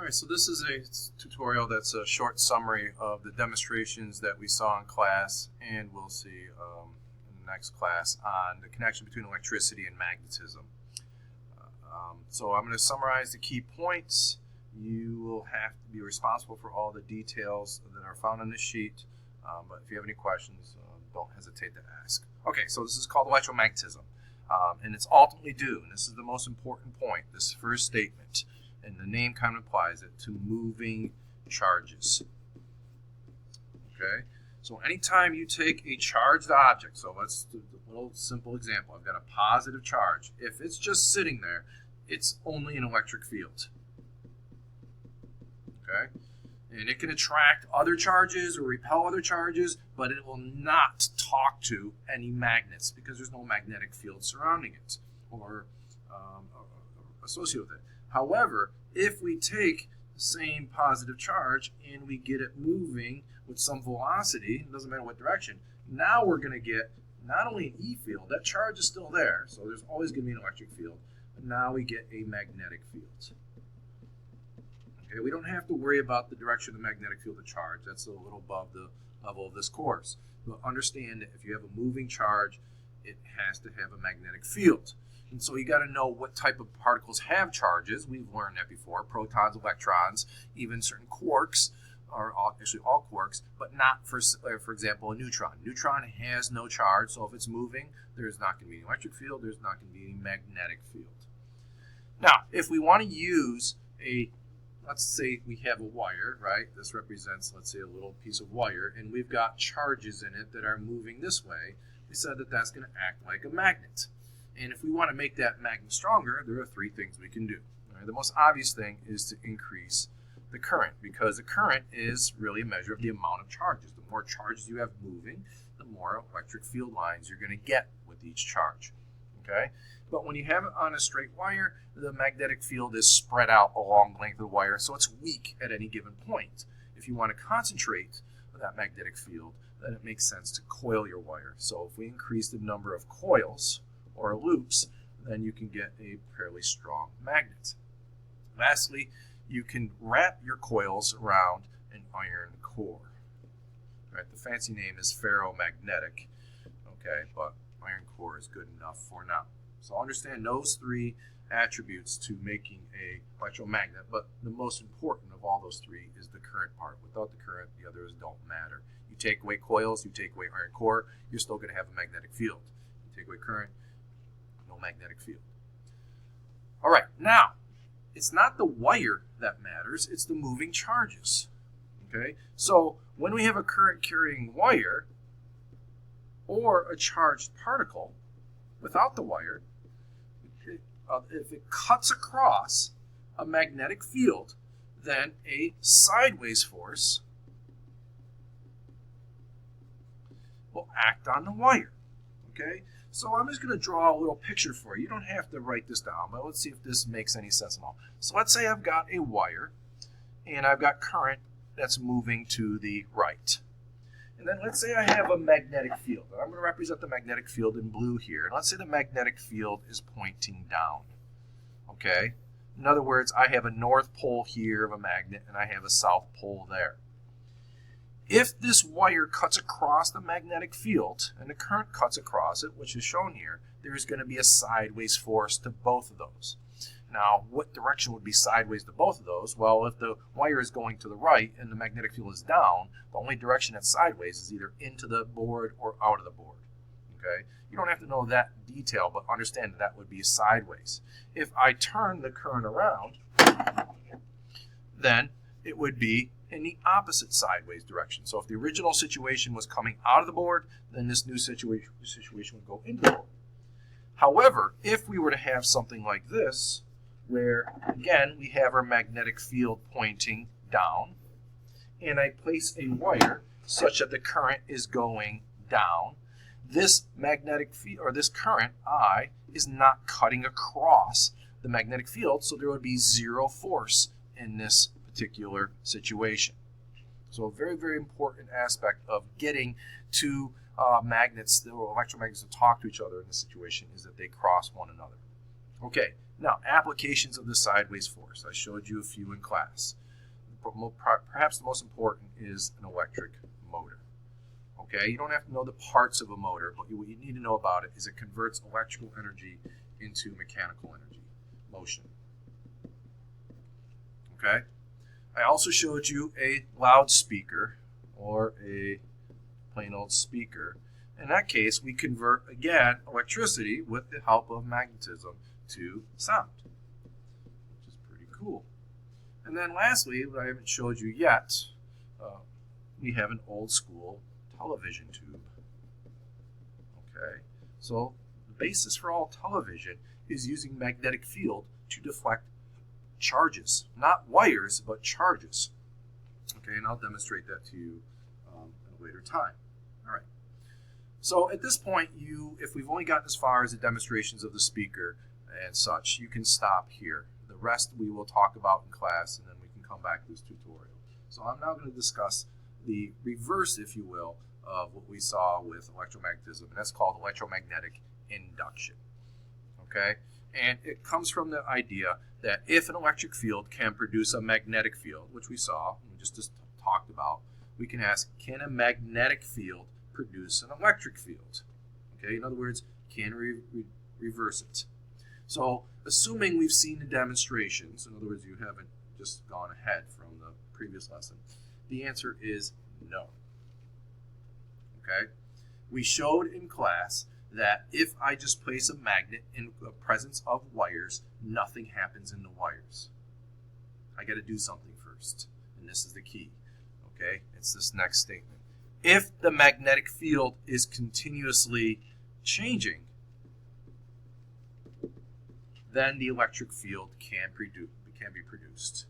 All right, so this is a tutorial that's a short summary of the demonstrations that we saw in class and we'll see in the next class on the connection between electricity and magnetism. So I'm going to summarize the key points. You will have to be responsible for all the details that are found on this sheet, but if you have any questions, don't hesitate to ask. Okay, so this is called electromagnetism, and it's ultimately due, and this is the most important point, this first statement. And the name kind of applies it to moving charges. Okay, so anytime you take a charged object, so let's do a little simple example. I've got a positive charge. If it's just sitting there, it's only an electric field. Okay, and it can attract other charges or repel other charges, but it will not talk to any magnets because there's no magnetic field surrounding it or associated with it. However, if we take the same positive charge and we get it moving with some velocity, it doesn't matter what direction, now we're going to get not only an E field, that charge is still there, so there's always going to be an electric field, but now we get a magnetic field. Okay, we don't have to worry about the direction of the magnetic field of charge. That's a little above the level of this course. But understand that if you have a moving charge, it has to have a magnetic field. And so you got to know what type of particles have charges. We've learned that before. Protons, electrons, even certain quarks, or actually all quarks, but not, for example, a neutron. Neutron has no charge, so if it's moving, there's not going to be an electric field, there's not going to be any magnetic field. Now, if we want to use let's say we have a wire, right? This represents, let's say, a little piece of wire, and we've got charges in it that are moving this way. We said that that's going to act like a magnet. And if we want to make that magnet stronger, there are three things we can do. Right? The most obvious thing is to increase the current, because the current is really a measure of the amount of charges. The more charges you have moving, the more electric field lines you're going to get with each charge. Okay? But when you have it on a straight wire, the magnetic field is spread out along the length of the wire, so it's weak at any given point. If you want to concentrate that magnetic field, then it makes sense to coil your wire. So if we increase the number of coils or loops, then you can get a fairly strong magnet. Lastly, you can wrap your coils around an iron core. Right, the fancy name is ferromagnetic, okay, but iron core is good enough for now. So understand those three attributes to making a electromagnet, but the most important of all those three is the current part. Without the current, the others don't matter. You take away coils, you take away iron core, you're still going to have a magnetic field. You take away current, no magnetic field. All right, now, it's not the wire that matters, it's the moving charges. Okay, so when we have a current carrying wire or a charged particle without the wire, if it cuts across a magnetic field, then a sideways force will act on the wire. Okay, so I'm just going to draw a little picture for you. You don't have to write this down, but let's see if this makes any sense at all. So let's say I've got a wire and I've got current that's moving to the right. And then let's say I have a magnetic field. I'm going to represent the magnetic field in blue here. And let's say the magnetic field is pointing down. Okay? In other words, I have a north pole here of a magnet and I have a south pole there. If this wire cuts across the magnetic field and the current cuts across it, which is shown here, there's going to be a sideways force to both of those. Now, what direction would be sideways to both of those? Well, if the wire is going to the right and the magnetic field is down, the only direction that's sideways is either into the board or out of the board. Okay? You don't have to know that detail, but understand that would be sideways. If I turn the current around, then it would be in the opposite sideways direction. So if the original situation was coming out of the board, then this new situation would go into the board. However, if we were to have something like this, where, again, we have our magnetic field pointing down, and I place a wire such that the current is going down, this magnetic field, or this current, I, is not cutting across the magnetic field, so there would be zero force in this particular situation. So a very, very important aspect of getting to magnets, or electromagnets, to talk to each other in this situation is that they cross one another. Okay, Now, applications of the sideways force. I showed you a few in class. Perhaps the most important is an electric motor. Okay, you don't have to know the parts of a motor, but what you need to know about it is it converts electrical energy into mechanical energy, motion. Okay, I also showed you a loudspeaker or a plain old speaker. In that case, we convert, again, electricity with the help of magnetism to sound, which is pretty cool. And then lastly, what I haven't showed you yet, we have an old school television tube. Okay, so the basis for all television is using magnetic field to deflect charges, not wires, but charges. Okay, and I'll demonstrate that to you at a later time. All right. So at this point, if we've only gotten as far as the demonstrations of the speaker and such, you can stop here. The rest we will talk about in class, and then we can come back to this tutorial. So I'm now going to discuss the reverse, if you will, of what we saw with electromagnetism, and that's called electromagnetic induction. Okay? And it comes from the idea that if an electric field can produce a magnetic field, which we saw, we just talked about, we can ask, can a magnetic field produce an electric field? Okay, in other words, can we reverse it? So, assuming we've seen the demonstrations, in other words, you haven't just gone ahead from the previous lesson, the answer is no. Okay, we showed in class that if I just place a magnet in the presence of wires, nothing happens in the wires. I got to do something first, and this is the key. Okay, it's this next statement. If the magnetic field is continuously changing, then the electric field can be produced.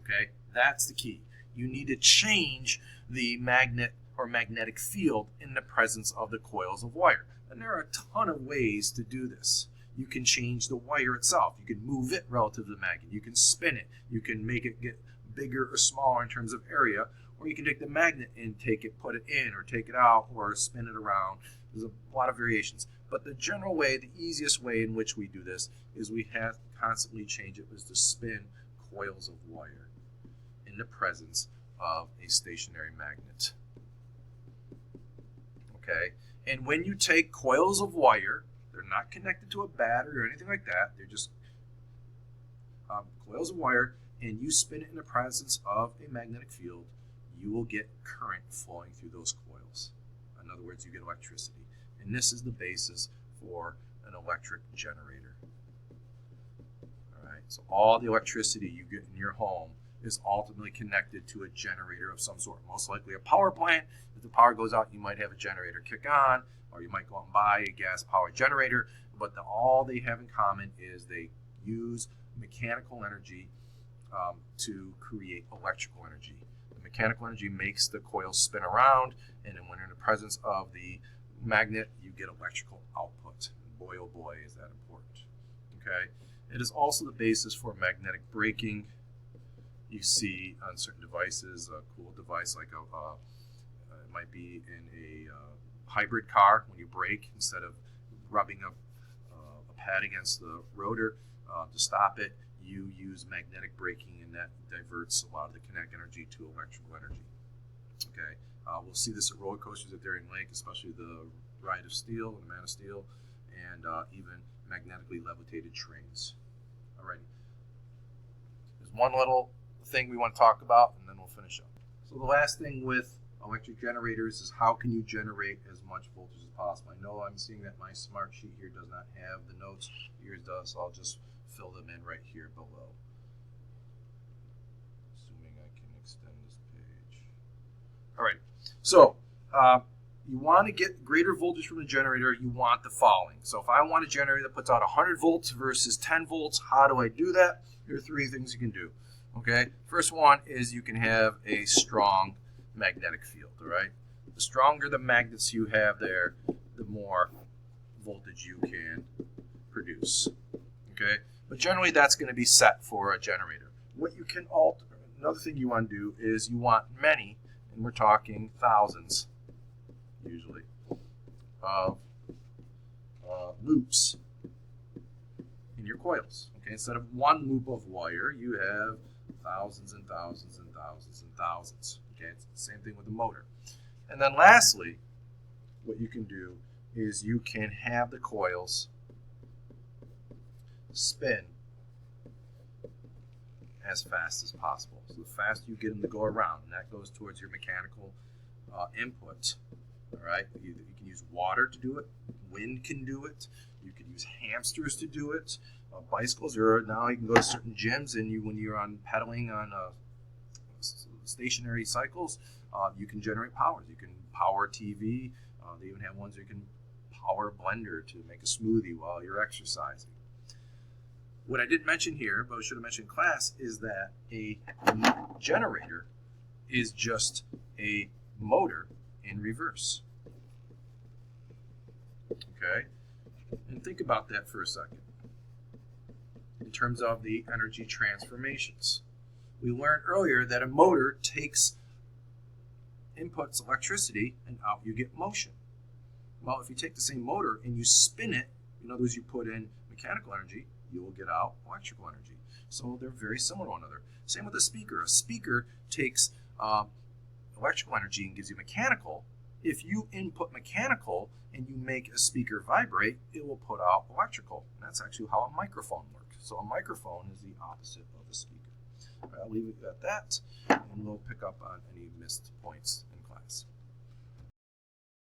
Okay, that's the key. You need to change the magnet or magnetic field in the presence of the coils of wire. And there are a ton of ways to do this. You can change the wire itself. You can move it relative to the magnet. You can spin it. You can make it get bigger or smaller in terms of area. Or you can take the magnet and put it in, or take it out, or spin it around. There's a lot of variations. But the general way, the easiest way in which we do this is we have to constantly change it is to spin coils of wire in the presence of a stationary magnet. Okay? And when you take coils of wire, they're not connected to a battery or anything like that. They're just coils of wire, and you spin it in the presence of a magnetic field, you will get current flowing through those coils. In other words, you get electricity. And this is the basis for an electric generator. All right, so all the electricity you get in your home is ultimately connected to a generator of some sort, most likely a power plant. If the power goes out, you might have a generator kick on, or you might go out and buy a gas-powered generator, but all they have in common is they use mechanical energy to create electrical energy. The mechanical energy makes the coils spin around, and then when you're in the presence of the magnet, you get electrical output. Boy, oh boy, is that important. Okay? It is also the basis for magnetic braking. You see on certain devices, a cool device like it might be in a hybrid car. When you brake, instead of rubbing a pad against the rotor to stop it, you use magnetic braking, and that diverts a lot of the kinetic energy to electrical energy. Okay, we'll see this at roller coasters at Darien Lake, especially the Ride of Steel, the Man of Steel, and even magnetically levitated trains. Alrighty, there's one little thing we want to talk about, and then we'll finish up. So the last thing with electric generators is how can you generate as much voltage as possible. I know I'm seeing that my smart sheet here does not have the notes. Yours does, so I'll just fill them in right here below. Assuming I can extend this page. All right, so you want to get greater voltage from the generator, you want the following. So if I want a generator that puts out 100 volts versus 10 volts, how do I do that? There are three things you can do. Okay, first one is you can have a strong magnetic field, all right? The stronger the magnets you have there, the more voltage you can produce, okay? But generally that's going to be set for a generator. What you can alter, another thing you want to do is you want many, and we're talking thousands usually, of loops in your coils, Okay, instead of one loop of wire, you have thousands and thousands and thousands and thousands. Okay, it's the same thing with the motor. And then lastly, what you can do is you can have the coils spin as fast as possible. So the faster you get them to go around, and that goes towards your mechanical input. All right, you can use water to do it. Wind can do it. You can use hamsters to do it. Bicycles, or now you can go to certain gyms, and when you're on pedaling on stationary cycles, you can generate power. You can power TV. They even have ones you can power a blender to make a smoothie while you're exercising. What I didn't mention here, but I should have mentioned in class, is that a generator is just a motor in reverse. Okay? And think about that for a second. In terms of the energy transformations. We learned earlier that a motor inputs electricity, and out you get motion. Well, if you take the same motor and you spin it, in other words, you put in mechanical energy, you will get out electrical energy. So they're very similar to one another. Same with a speaker. A speaker takes electrical energy and gives you mechanical. If you input mechanical and you make a speaker vibrate, it will put out electrical. And that's actually how a microphone works. So a microphone is the opposite of a speaker. I'll leave it at that, and we'll pick up on any missed points in class.